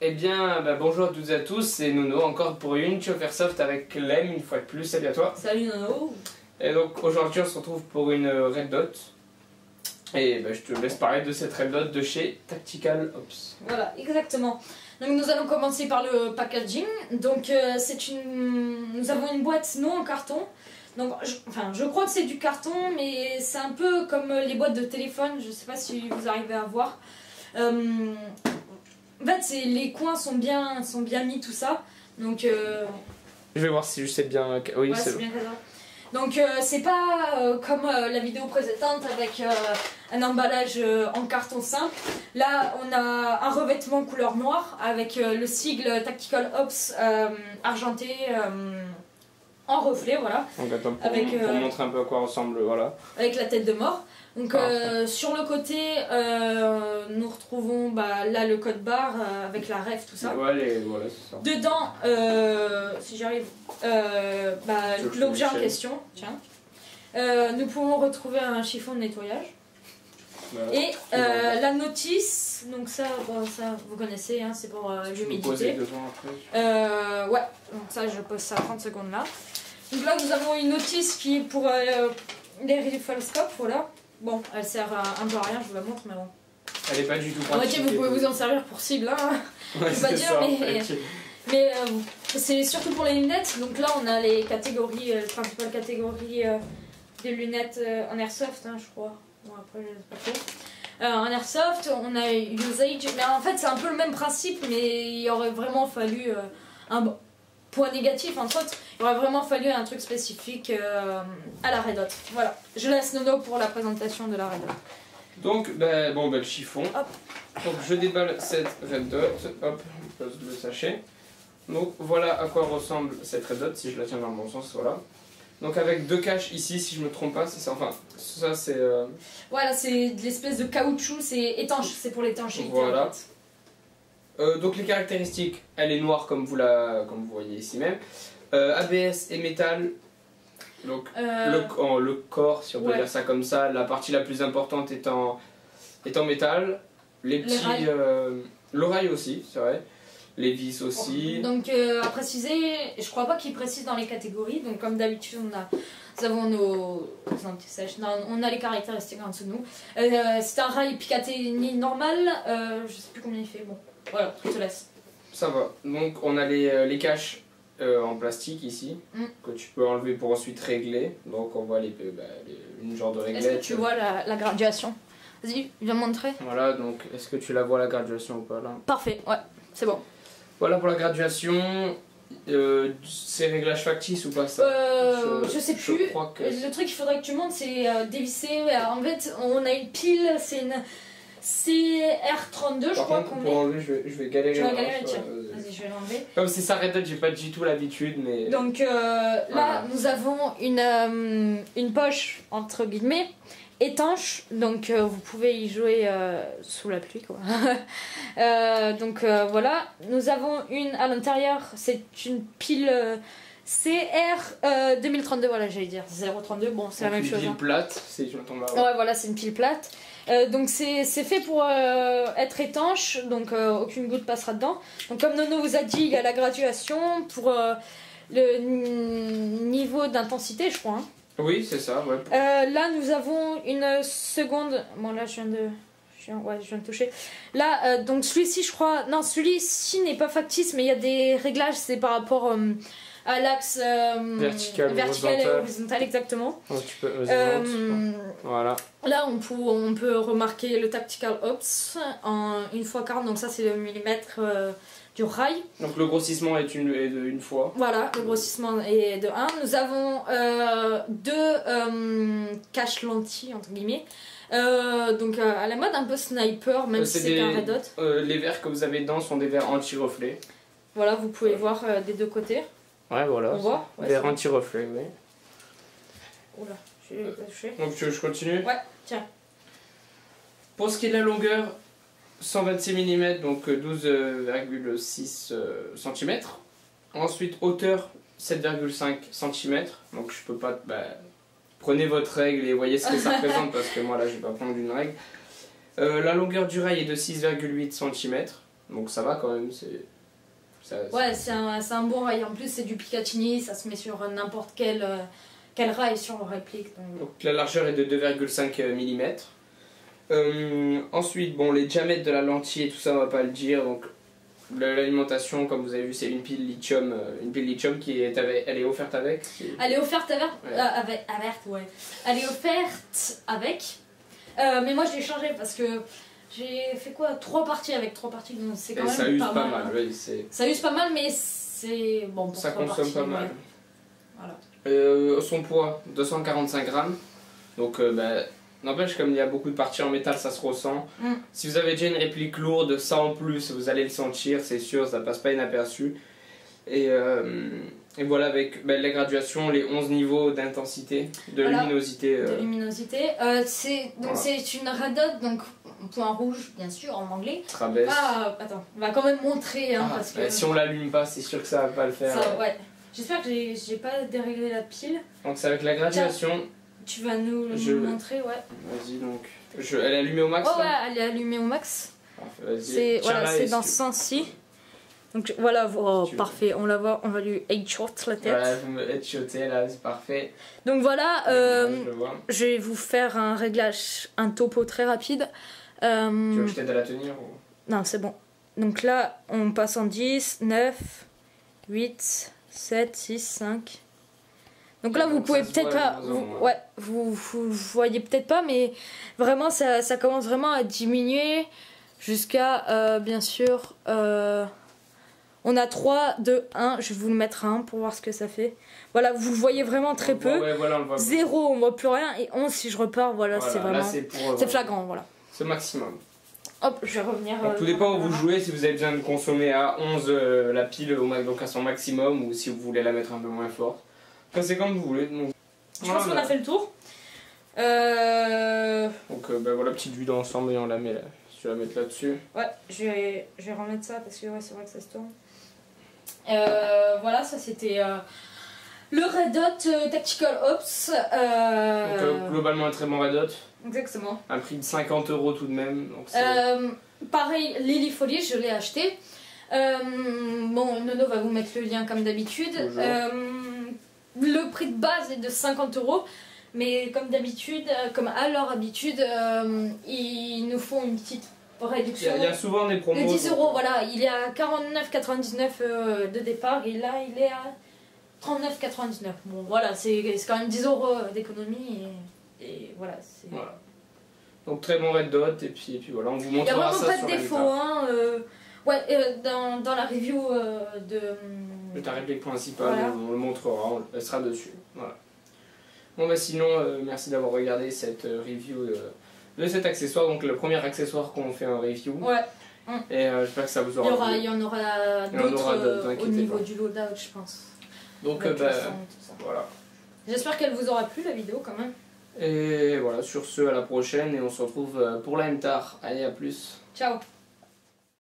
Eh bien, bonjour à toutes et à tous, c'est Nono, encore pour une Show Airsoft avec Lem, une fois de plus, salut à toi. Salut Nono. Et donc aujourd'hui on se retrouve pour une Red Dot. Et je te laisse parler de cette Red Dot de chez Tactical Ops. Voilà, exactement. Donc nous allons commencer par le packaging. Donc nous avons une boîte non en carton. Donc je crois que c'est du carton, mais c'est un peu comme les boîtes de téléphone, je sais pas si vous arrivez à voir. En fait, les coins sont bien mis, tout ça. Donc je vais voir si je sais bien. Oui, ouais, c'est bien cadré. Donc c'est pas comme la vidéo précédente avec un emballage en carton simple. Là on a un revêtement couleur noire avec le sigle Tactical Ops argenté en reflet, voilà. Donc attends, pour montrer un peu à quoi ressemble, voilà. Avec la tête de mort. Donc sur le côté, nous retrouvons là le code barre avec la ref, tout ça. Ouais, voilà, c'est ça. Dedans, si j'arrive, l'objet en question, tiens. Nous pouvons retrouver un chiffon de nettoyage. Voilà, et la notice, donc ça vous connaissez, hein, c'est pour l'humidité. Ouais, donc ça je pose ça 30 secondes là. Donc là nous avons une notice qui est pour les rifle scopes, voilà. Bon, elle sert un peu à rien, je vous la montre, mais bon. Elle est pas du tout pratique. Vous pouvez vous en servir pour cible, hein. Ouais, je vais pas dire, ça, mais c'est surtout pour les lunettes. Donc là, on a les catégories, les principales catégories des lunettes en airsoft, hein, je crois. Bon, après, je sais pas trop. En airsoft, on a usage, mais en fait, c'est un peu le même principe, mais il aurait vraiment fallu un point négatif, entre autres. Il aurait vraiment fallu un truc spécifique à la Red Dot. Voilà, je laisse Nono pour la présentation de la Red Dot. Donc, le chiffon. Hop. Donc, je déballe cette Red Dot. Hop, je pose le sachet. Donc, voilà à quoi ressemble cette Red Dot, si je la tiens dans le bon sens, voilà. Donc, avec deux caches ici, si je me trompe pas, c'est ça. Enfin, ça c'est. Voilà, c'est de l'espèce de caoutchouc, c'est étanche, c'est pour l'étanchéité. Voilà. En fait. Donc les caractéristiques, elle est noire comme vous voyez ici même. ABS et métal. Donc le corps, si on peut dire ça comme ça, la partie la plus importante est en métal. Les petits, l'oreille aussi, c'est vrai. Les vis aussi. Donc à préciser, je crois pas qu'ils précisent dans les catégories. Donc comme d'habitude, nous avons nos anti-sèches. On a les caractéristiques en dessous de nous. C'est un rail Picatinny normal. Je sais plus combien il fait. Bon. Voilà, je te laisse. Ça va. Donc on a les caches en plastique ici, que tu peux enlever pour ensuite régler. Donc on voit une genre de réglette. Est-ce que tu vois la graduation? Vas-y, viens montrer. Voilà, donc est-ce que tu la vois la graduation ou pas là? Parfait, ouais, c'est bon. Voilà pour la graduation. C'est réglage factice ou pas ça? Je sais plus. Je crois que... Le truc qu'il faudrait que tu montes, c'est dévisser. En fait, on a une pile, c'est une CR32, je crois qu'on est. Pour enlever, je vais galérer. Tu vas galérer, tiens. Vas-y, je vais l'enlever. Comme c'est ça, Red Dot, j'ai pas du tout l'habitude, mais. Donc là, nous avons une poche, entre guillemets, étanche. Donc vous pouvez y jouer sous la pluie, quoi. Donc voilà. Nous avons une à l'intérieur, c'est une pile. CR 2032, voilà, j'allais dire 032, bon c'est la même chose. Une pile plate, si je m'entends là. Ouais, voilà, c'est une pile plate. Donc c'est fait pour être étanche, donc aucune goutte passera dedans. Donc comme Nono vous a dit, il y a la graduation pour le niveau d'intensité, je crois. Hein. Oui, c'est ça, ouais. Là nous avons une seconde. Bon là je viens de toucher. Là donc celui-ci je crois. Non, celui-ci n'est pas factice, mais il y a des réglages, c'est par rapport à l'axe vertical et horizontal, exactement. Oh, tu peux, voilà. Là, on peut remarquer le Tactical Ops en 1x40, donc ça c'est le millimètre du rail. Donc le grossissement est de une fois. Voilà, le grossissement est de 1. Nous avons deux caches lentilles, entre guillemets. Donc à la mode un peu sniper, même si c'est un Red Dot. Les verres que vous avez dedans sont des verres anti-reflet. Voilà, vous pouvez voir des deux côtés. Ouais, voilà. On voit, verre anti-reflet, oui. Oula, je vais pas toucher. Donc je continue? Ouais, tiens. Pour ce qui est de la longueur, 126 mm, donc 12,6 cm. Ensuite, hauteur 7,5 cm. Donc je peux pas... prenez votre règle et voyez ce que ça représente parce que moi là je vais pas prendre une règle. La longueur du rail est de 6,8 cm. Donc ça va quand même, ouais, c'est un bon rail. En plus, c'est du Picatinny, ça se met sur n'importe quel rail sur le réplique. Donc la largeur est de 2,5 mm. Ensuite, bon, les diamètres de la lentille et tout ça, on va pas le dire. Donc l'alimentation, comme vous avez vu, c'est une pile lithium qui est elle est offerte avec. Elle est offerte avec, ouais. Elle est offerte avec. Mais moi, je l'ai changé parce que j'ai fait quoi 3 parties avec 3 parties, donc c'est quand même ça use pas pas mal. mal, oui, ça use pas mal, mais c'est bon pour ça 3 consomme parties, pas mal. Ouais. Voilà. Son poids 245 grammes. Donc n'empêche, comme il y a beaucoup de parties en métal, ça se ressent. Si vous avez déjà une réplique lourde, ça en plus, vous allez le sentir, c'est sûr, ça passe pas inaperçu. Et voilà, avec la graduation, les 11 niveaux d'intensité, de luminosité. De luminosité. C'est une red dot, donc point rouge, bien sûr, en anglais. Trabès. Attends, on va quand même montrer. Hein, parce que... si on l'allume pas, c'est sûr que ça va pas le faire. Ouais. J'espère que j'ai pas déréglé la pile. Donc c'est avec la graduation. Tiens, tu vas nous montrer, ouais. Vas-y donc. Elle est allumée au max. Oh ouais, elle est allumée au max. C'est dans ce sens-ci. Donc voilà, parfait, on la voit, on va lui headshot la tête. Voilà, vous me headshotez là, c'est parfait. Donc voilà, je vais vous faire un réglage, un topo très rapide. Tu veux que je t'aide à la tenir ou... Non, c'est bon. Donc là, on passe en 10, 9, 8, 7, 6, 5. Donc là, vous pouvez peut-être pas... Vous voyez peut-être pas, mais vraiment, ça commence vraiment à diminuer jusqu'à, bien sûr... on a 3, 2, 1, je vais vous le mettre à 1 pour voir ce que ça fait. Voilà, vous le voyez vraiment très peu. Voilà, on le voit 0, on voit plus rien. Et 11, si je repars, voilà. C'est vraiment... C'est flagrant, voilà. C'est maximum. Hop, je vais revenir... Donc, tout dépend où vous jouez, si vous avez besoin de consommer à 11 la pile donc à son maximum, ou si vous voulez la mettre un peu moins forte. Enfin, c'est comme vous voulez. Donc, je pense qu'on a fait le tour. Donc voilà, petite vue d'ensemble et on la met là. Tu vas la mettre là-dessus. Ouais, je vais remettre ça parce que c'est vrai que ça se tourne. Voilà, ça c'était le Red Dot Tactical Ops. Donc globalement un très bon Red Dot. Exactement. Un prix de 50 € tout de même. Donc pareil, Lily Folly, je l'ai acheté. Bon, Nono va vous mettre le lien comme d'habitude. Le prix de base est de 50 €. Mais comme d'habitude, comme à leur habitude, ils nous font une petite réduction. Il y a souvent des promos. De 10 €, voilà. Il est à 49,99 de départ et là il est à 39,99. Bon voilà, c'est quand même 10 € d'économie et voilà. Donc très bon Red Dot et puis voilà, on vous montrera ça. Il n'y a vraiment pas de défaut. Hein, dans la review de ta réplique principale, voilà. On le montrera, elle sera dessus. Voilà. Bon sinon, merci d'avoir regardé cette review de cet accessoire, donc le premier accessoire qu'on fait en review. Ouais. Et j'espère que ça vous aura plu. Il y en aura d'autres au niveau du loadout, je pense. Donc voilà. J'espère qu'elle vous aura plu la vidéo quand même. Et voilà, sur ce, à la prochaine et on se retrouve pour la MTAR. Allez, à plus. Ciao.